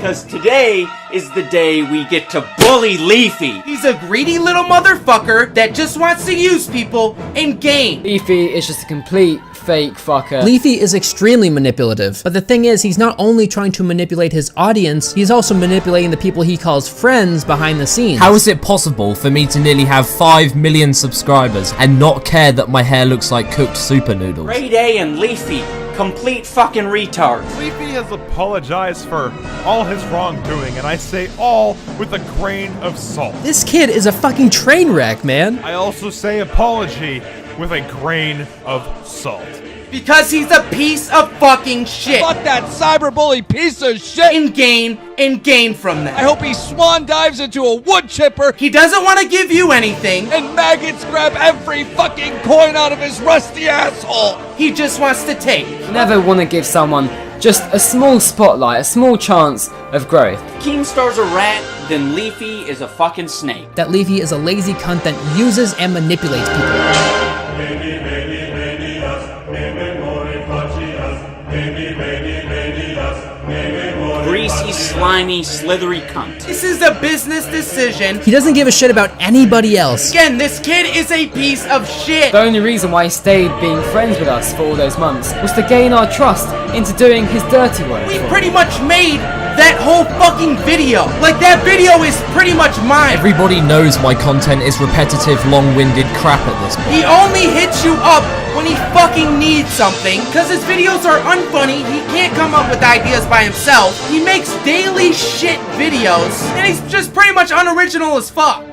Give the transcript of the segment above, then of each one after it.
because today is the day we get to bully Leafy. He's a greedy little motherfucker that just wants to use people and gain. Leafy is just a complete fake fucker. Leafy is extremely manipulative, but the thing is, he's not only trying to manipulate his audience, he's also manipulating the people he calls friends behind the scenes. How is it possible for me to nearly have 5 million subscribers and not care that my hair looks like cooked super noodles? Grade A and Leafy, complete fucking retards. Leafy has apologized for all his wrongdoing, and I say all with a grain of salt. This kid is a fucking train wreck, man. I also say apology with a grain of salt. Because he's a piece of fucking shit. Fuck that cyberbully piece of shit. And gain from that. I hope he swan dives into a wood chipper. He doesn't want to give you anything. And maggots grab every fucking coin out of his rusty asshole. He just wants to take. You never want to give someone just a small spotlight, a small chance of growth. Keemstar's a rat, then Leafy is a fucking snake. That Leafy is a lazy cunt that uses and manipulates people. Greasy, slimy, slithery cunt. This is a business decision. He doesn't give a shit about anybody else. Again, this kid is a piece of shit. The only reason why he stayed being friends with us for all those months was to gain our trust into doing his dirty work. We pretty much made that whole fucking video. Like, that video is pretty much mine. Everybody knows my content is repetitive, long-winded crap at this point. He only hits you up when he fucking needs something, because his videos are unfunny. He can't come up with ideas by himself. He makes daily shit videos, and he's just pretty much unoriginal as fuck.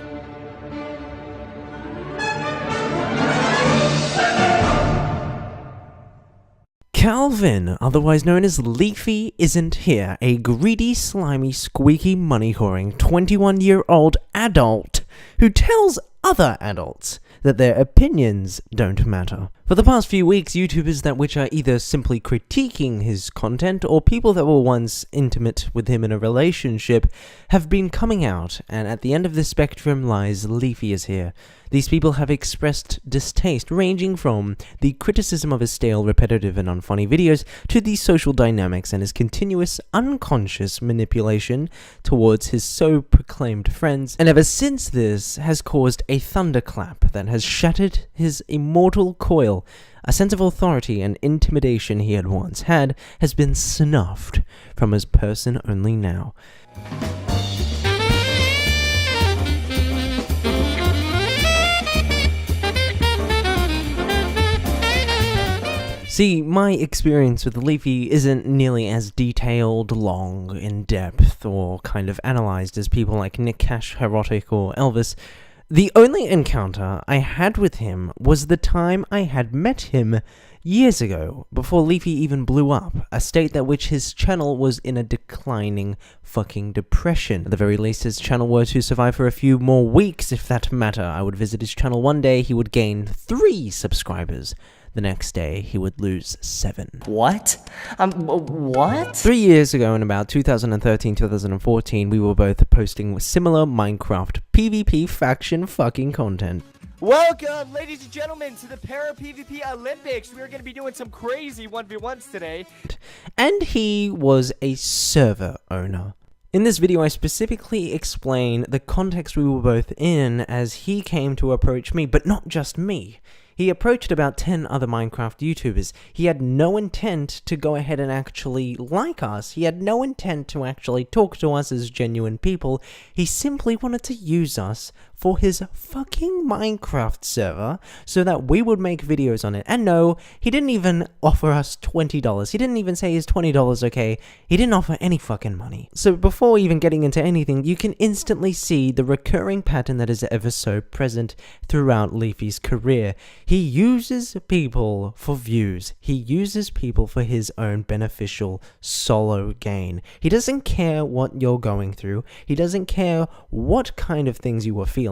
Calvin, otherwise known as Leafy Isn't Here, a greedy, slimy, squeaky, money-whoring 21-year-old adult who tells other adults that their opinions don't matter. For the past few weeks, YouTubers that which are either simply critiquing his content or people that were once intimate with him in a relationship have been coming out, and at the end of the spectrum lies LeafyIsHere. These people have expressed distaste, ranging from the criticism of his stale, repetitive, and unfunny videos to the social dynamics and his continuous, unconscious manipulation towards his so-proclaimed friends, and ever since this has caused a thunderclap that has shattered his immortal coil. A sense of authority and intimidation he had once had has been snuffed from his person only now. See, my experience with Leafy isn't nearly as detailed, long, in-depth, or kind of analyzed as people like Nick Cash, Herotic, or Elvis. The only encounter I had with him was the time I had met him years ago, before Leafy even blew up, a state that which his channel was in a declining fucking depression. At the very least, his channel were to survive for a few more weeks, if that matter. I would visit his channel one day, he would gain 3 subscribers. The next day, he would lose 7. What? What? 3 years ago, in about 2013-2014, we were both posting similar Minecraft PvP faction fucking content. Welcome, ladies and gentlemen, to the Para PvP Olympics. We're going to be doing some crazy 1v1s today. And he was a server owner. In this video, I specifically explain the context we were both in as he came to approach me, but not just me. He approached about 10 other Minecraft YouTubers. He had no intent to go ahead and actually like us. He had no intent to actually talk to us as genuine people. He simply wanted to use us for his fucking Minecraft server so that we would make videos on it. And no, he didn't even offer us $20. He didn't even say is $20 okay. He didn't offer any fucking money. So before even getting into anything, you can instantly see the recurring pattern that is ever so present throughout Leafy's career. He uses people for views. He uses people for his own beneficial solo gain. He doesn't care what you're going through. He doesn't care what kind of things you are feeling.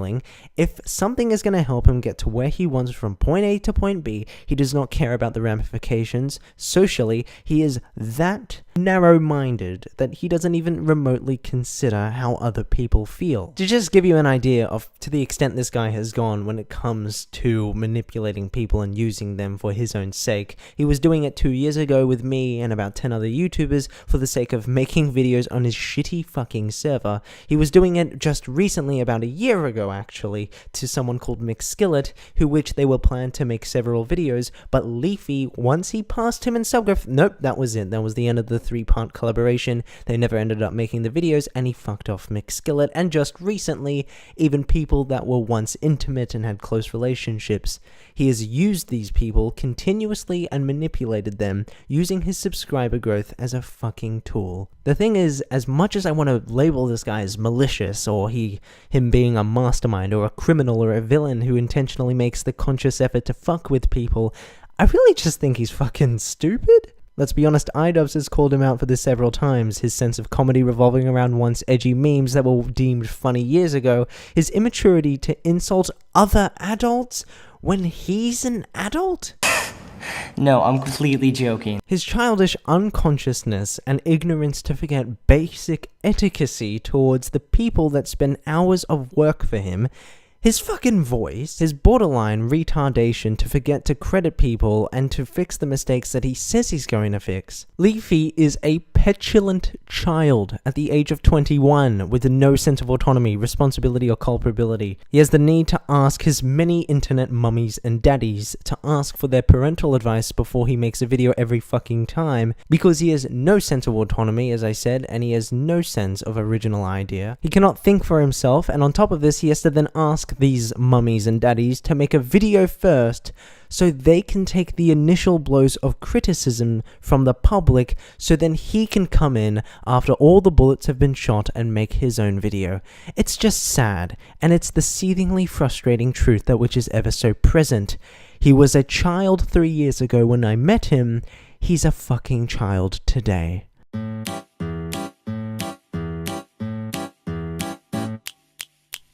If something is going to help him get to where he wants from point A to point B, he does not care about the ramifications. Socially, he is that narrow-minded that he doesn't even remotely consider how other people feel. To just give you an idea of to the extent this guy has gone when it comes to manipulating people and using them for his own sake. He was doing it 2 years ago with me and about 10 other YouTubers for the sake of making videos on his shitty fucking server. He was doing it just recently, about a year ago actually, to someone called McSkillet, which they were planned to make several videos, but Leafy, once he passed him in subgraph, nope, that was it. That was the end of the 3-part collaboration. They never ended up making the videos, and he fucked off McSkillet, and just recently, even people that were once intimate and had close relationships. He has used these people continuously and manipulated them, using his subscriber growth as a fucking tool. The thing is, as much as I want to label this guy as malicious, or him being a mastermind, or a criminal, or a villain who intentionally makes the conscious effort to fuck with people, I really just think he's fucking stupid. Let's be honest, iDubbbz has called him out for this several times, his sense of comedy revolving around once edgy memes that were deemed funny years ago, his immaturity to insult other adults when he's an adult? No, I'm completely joking. His childish unconsciousness and ignorance to forget basic etiquette towards the people that spend hours of work for him, his fucking voice, his borderline retardation to forget to credit people and to fix the mistakes that he says he's going to fix. Leafy is a petulant child at the age of 21 with no sense of autonomy, responsibility, or culpability. He has the need to ask his many internet mummies and daddies to ask for their parental advice before he makes a video every fucking time, because he has no sense of autonomy, as I said, and he has no sense of original idea. He cannot think for himself, and on top of this, he has to then ask these mummies and daddies to make a video first so they can take the initial blows of criticism from the public, so then he can come in after all the bullets have been shot and make his own video. It's just sad, and it's the seethingly frustrating truth that which is ever so present. He was a child 3 years ago when I met him. He's a fucking child today.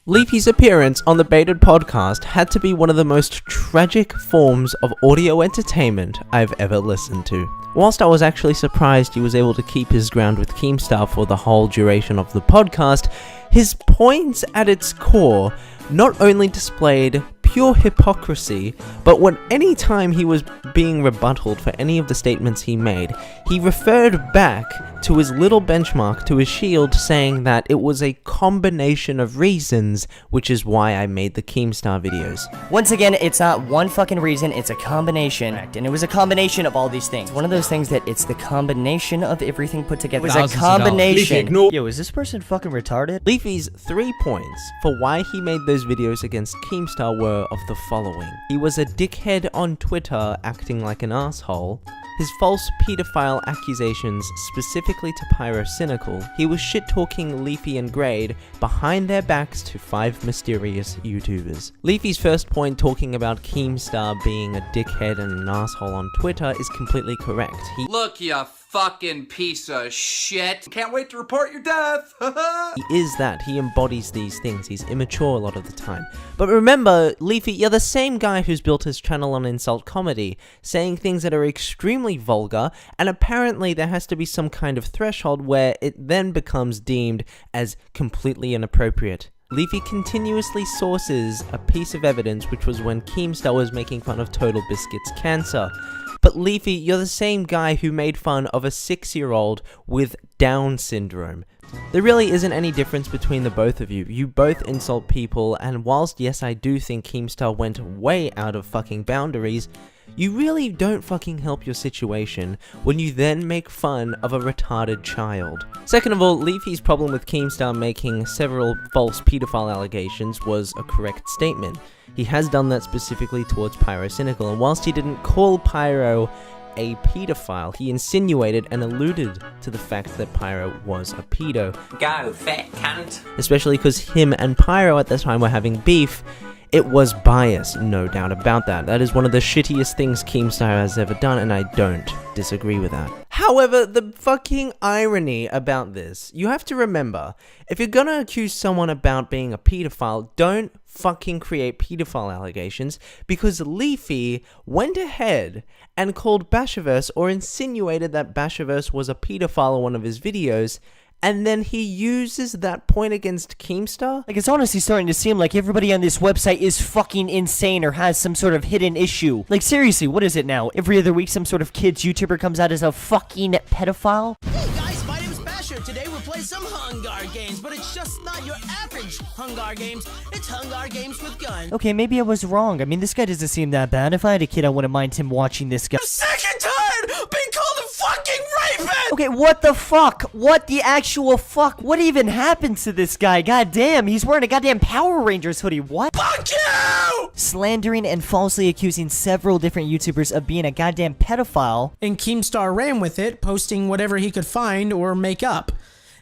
Leafy's appearance on the Baited podcast had to be one of the most tragic forms of audio entertainment I've ever listened to. Whilst I was actually surprised he was able to keep his ground with Keemstar for the whole duration of the podcast, his points at its core not only displayed pure hypocrisy, but when any time he was being rebutted for any of the statements he made, he referred back to his little benchmark, to his shield, saying that it was a combination of reasons, which is why I made the Keemstar videos. Once again, it's not one fucking reason, it's a combination. And it was a combination of all these things. One of those things that it's the combination of everything put together. It was a combination. Yo, is this person fucking retarded? Leafy's 3 points for why he made those videos against Keemstar were of the following. He was a dickhead on Twitter acting like an asshole. His false pedophile accusations specifically to Pyrocynical. He was shit-talking Leafy and Grade behind their backs to 5 mysterious YouTubers. Leafy's first point talking about Keemstar being a dickhead and an asshole on Twitter is completely correct. Look, you fucking piece of shit. Can't wait to report your death. He is that. He embodies these things. He's immature a lot of the time. But remember, Leafy, you're the same guy who's built his channel on insult comedy, saying things that are extremely vulgar, and apparently there has to be some kind of threshold where it then becomes deemed as completely inappropriate. Leafy continuously sources a piece of evidence, which was when Keemstar was making fun of Total Biscuit's cancer. But Leafy, you're the same guy who made fun of a 6-year-old with Down syndrome. There really isn't any difference between the both of you. You both insult people, and whilst yes, I do think Keemstar went way out of fucking boundaries, you really don't fucking help your situation when you then make fun of a retarded child. Second of all, Leafy's problem with Keemstar making several false pedophile allegations was a correct statement. He has done that specifically towards Pyrocynical, and whilst he didn't call Pyro a pedophile, he insinuated and alluded to the fact that Pyro was a pedo. Go, fat cunt. Especially because him and Pyro at the time were having beef. It was bias, no doubt about that. That is one of the shittiest things Keemstar has ever done, and I don't disagree with that. However, the fucking irony about this, you have to remember, if you're gonna accuse someone about being a pedophile, don't fucking create pedophile allegations, because Leafy went ahead and called Bashiverse, or insinuated that Bashiverse was a pedophile in one of his videos, and then he uses that point against Keemstar? Like, it's honestly starting to seem like everybody on this website is fucking insane or has some sort of hidden issue. Like, seriously, what is it now? Every other week some sort of kids YouTuber comes out as a fucking pedophile? Hey guys, my name is Basher. Today we'll play some Hungar games, but it's just not your average Hungar games. It's Hungar games with guns. Okay, maybe I was wrong. I mean, this guy doesn't seem that bad. If I had a kid, I wouldn't mind him watching this guy. I'm sick and tired of being called a fucking rapist! Okay, what the fuck? What the actual fuck? What even happened to this guy? God damn, he's wearing a goddamn Power Rangers hoodie. What? Fuck you! Slandering and falsely accusing several different YouTubers of being a goddamn pedophile. And Keemstar ran with it, posting whatever he could find or make up.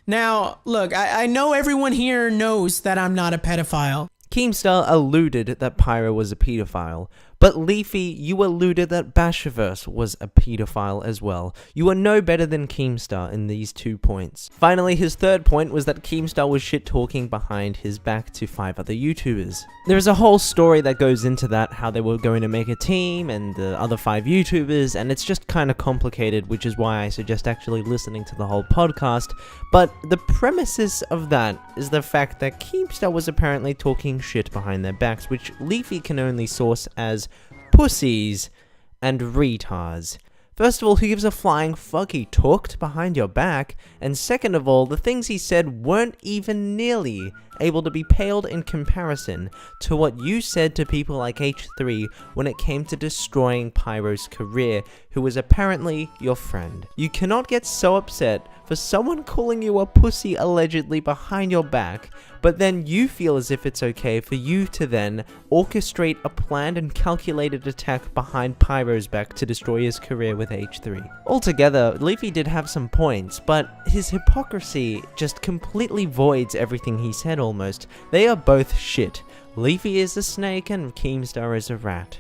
Now, look, I know everyone here knows that I'm not a pedophile. Keemstar alluded that Pyro was a pedophile, but Leafy, you alluded that Bashiverse was a pedophile as well. You are no better than Keemstar in these 2 points. Finally, his third point was that Keemstar was shit-talking behind his back to 5 other YouTubers. There is a whole story that goes into that, how they were going to make a team and the other 5 YouTubers, and it's just kind of complicated, which is why I suggest actually listening to the whole podcast. But the premises of that is the fact that Keemstar was apparently talking shit behind their backs, which Leafy can only source as pussies and retards. First of all, who gives a flying fuck? He talked behind your back, and second of all, the things he said weren't even nearly able to be paled in comparison to what you said to people like H3 when it came to destroying Pyro's career, who was apparently your friend. You cannot get so upset for someone calling you a pussy allegedly behind your back, but then you feel as if it's okay for you to then orchestrate a planned and calculated attack behind Pyro's back to destroy his career with H3. Altogether, Leafy did have some points, but his hypocrisy just completely voids everything he said almost. They are both shit. Leafy is a snake and Keemstar is a rat.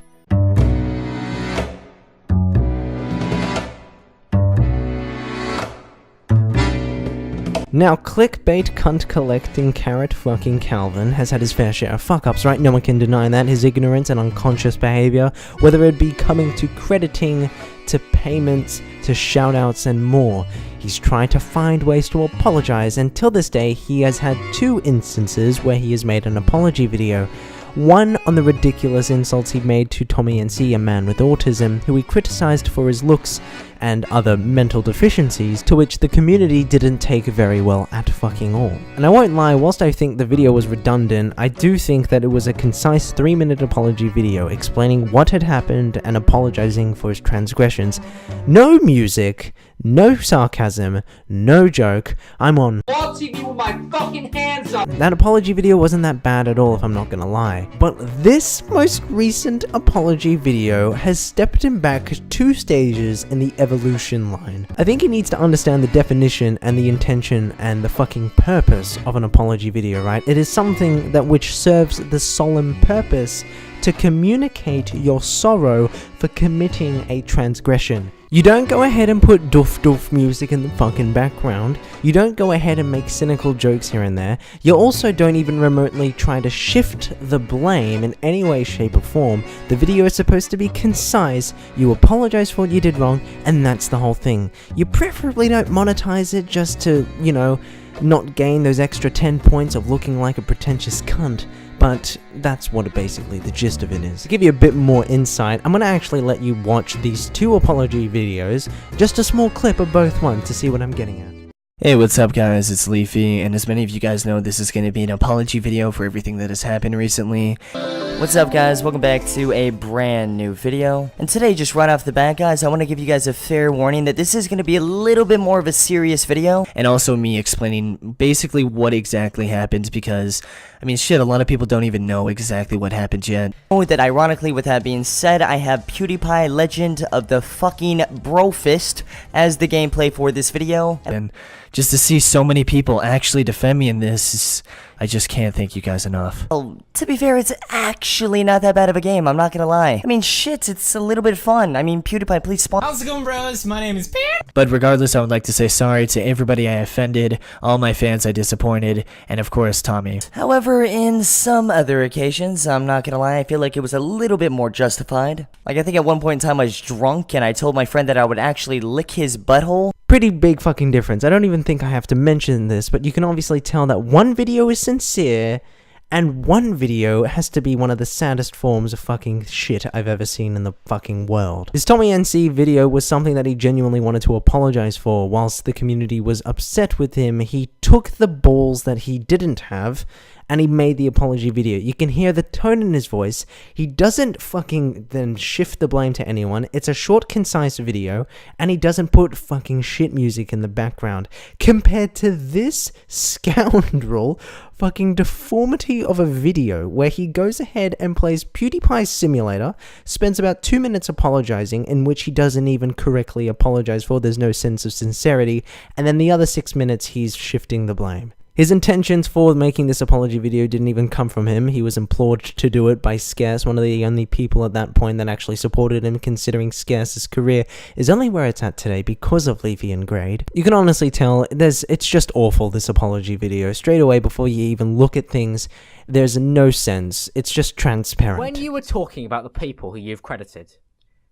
Now, clickbait cunt collecting carrot fucking Calvin has had his fair share of fuck-ups, right? No one can deny that. His ignorance and unconscious behavior, whether it be coming to crediting, to payments, to shoutouts and more. He's tried to find ways to apologize, and till this day, he has had 2 instances where he has made an apology video. One on the ridiculous insults he made to Tommy NC, a man with autism, who he criticized for his looks and other mental deficiencies, to which the community didn't take very well at fucking all. And I won't lie, whilst I think the video was redundant, I do think that it was a concise 3-minute apology video explaining what had happened and apologizing for his transgressions. No music, no sarcasm, no joke. I'm on TV with my fucking hands up. That apology video wasn't that bad at all, if I'm not gonna lie. But this most recent apology video has stepped him back 2 stages in the evolution line. I think he needs to understand the definition and the intention and the fucking purpose of an apology video, right? It is something that which serves the solemn purpose to communicate your sorrow for committing a transgression. You don't go ahead and put doof doof music in the fucking background. You don't go ahead and make cynical jokes here and there. You also don't even remotely try to shift the blame in any way, shape or form. The video is supposed to be concise. You apologize for what you did wrong, and that's the whole thing. You preferably don't monetize it just to, you know, not gain those extra 10 points of looking like a pretentious cunt. But that's what basically the gist of it is. To give you a bit more insight, I'm gonna actually let you watch these 2 apology videos, just a small clip of both ones to see what I'm getting at. Hey, what's up guys, it's Leafy, and as many of you guys know, this is going to be an apology video for everything that has happened recently. What's up guys, welcome back to a brand new video. And today, just right off the bat guys, I want to give you guys a fair warning that this is going to be a little bit more of a serious video. And also me explaining basically what exactly happened, because, I mean shit, a lot of people don't even know exactly what happened yet. Oh, that ironically, with that being said, I have PewDiePie Legend of the fucking Brofist as the gameplay for this video. And just to see so many people actually defend me in this, I just can't thank you guys enough. Well, to be fair, it's actually not that bad of a game, I'm not gonna lie. I mean, shit, it's a little bit fun. I mean, PewDiePie, please spawn. How's it going, bros? My name is Peter. But regardless, I would like to say sorry to everybody I offended, all my fans I disappointed, and of course, Tommy. However, in some other occasions, I'm not gonna lie, I feel like it was a little bit more justified. Like, I think at one point in time I was drunk, and I told my friend that I would actually lick his butthole. Pretty big fucking difference. I don't even think I have to mention this, but you can obviously tell that one video is sincere, and one video has to be one of the saddest forms of fucking shit I've ever seen in the fucking world. His Tommy NC video was something that he genuinely wanted to apologize for. Whilst the community was upset with him, he took the balls that he didn't have, and he made the apology video. You can hear the tone in his voice. He doesn't fucking then shift the blame to anyone. It's a short, concise video, and he doesn't put fucking shit music in the background. Compared to this scoundrel fucking deformity of a video where he goes ahead and plays PewDiePie's simulator, spends about 2 minutes apologizing, in which he doesn't even correctly apologize for. There's no sense of sincerity, and then the other 6 minutes he's shifting the blame. His intentions for making this apology video didn't even come from him. He was implored to do it by Scarce, one of the only people at that point that actually supported him, considering Scarce's career is only where it's at today because of Leafy and Grade. You can honestly tell it's just awful, this apology video. Straight away, before you even look at things, there's no sense. It's just transparent. When you were talking about the people who you've credited,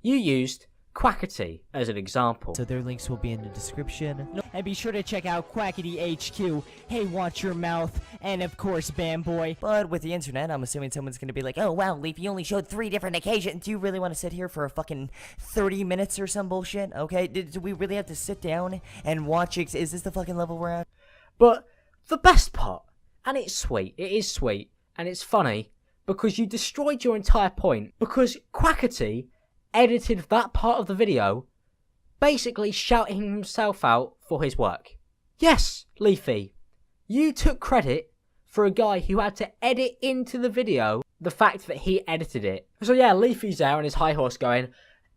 you used Quackity as an example. So their links will be in the description. And be sure to check out Quackity HQ, Hey Watch Your Mouth, and of course Bamboy. But with the internet, I'm assuming someone's gonna be like, oh wow, Leafy only showed 3 different occasions. Do you really want to sit here for a fucking 30 minutes or some bullshit? Okay, do we really have to sit down and watch it? Is this the fucking level we're at? But the best part, and it's sweet, it is sweet, and it's funny, because you destroyed your entire point, because Quackity edited that part of the video, basically shouting himself out for his work. Yes, Leafy, you took credit for a guy who had to edit into the video the fact that he edited it. So yeah, Leafy's there on his high horse going,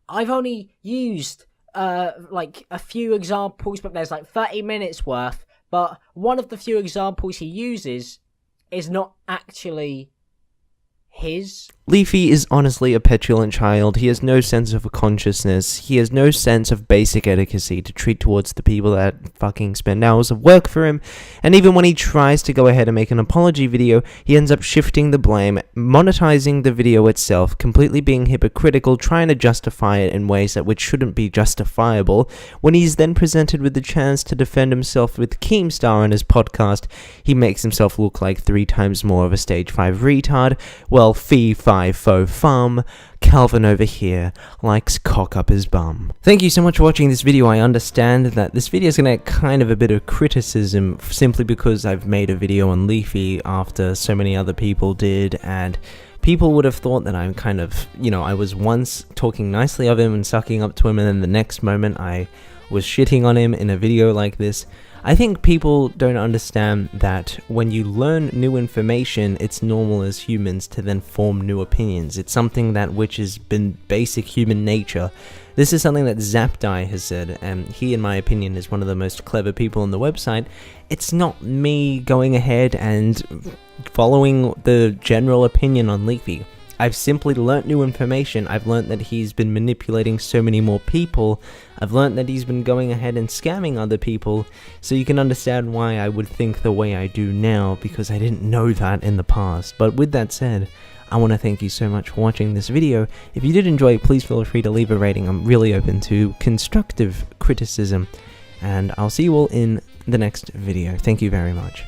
I've only used like a few examples, but there's like 30 minutes worth, but one of the few examples he uses is not actually his. Leafy is honestly a petulant child. He has no sense of a consciousness. He has no sense of basic etiquette to treat towards the people that fucking spend hours of work for him. And even when he tries to go ahead and make an apology video, he ends up shifting the blame, monetizing the video itself, completely being hypocritical, trying to justify it in ways that which shouldn't be justifiable. When he's then presented with the chance to defend himself with Keemstar on his podcast, he makes himself look like 3 times more of a stage 5 retard. Well, fee fi fo fum, Calvin over here likes cock up his bum. Thank you so much for watching this video. I understand that this video is going to get kind of a bit of criticism simply because I've made a video on Leafy after so many other people did, and people would have thought that I'm kind of, you know, I was once talking nicely of him and sucking up to him, and then the next moment I was shitting on him in a video like this. I think people don't understand that when you learn new information, it's normal as humans to then form new opinions. It's something that which has been basic human nature. This is something that Zapdie has said, and he, in my opinion, is one of the most clever people on the website. It's not me going ahead and following the general opinion on Leafy. I've simply learnt new information. I've learnt that he's been manipulating so many more people. I've learnt that he's been going ahead and scamming other people, so you can understand why I would think the way I do now, because I didn't know that in the past. But with that said, I want to thank you so much for watching this video. If you did enjoy it, please feel free to leave a rating. I'm really open to constructive criticism, and I'll see you all in the next video. Thank you very much.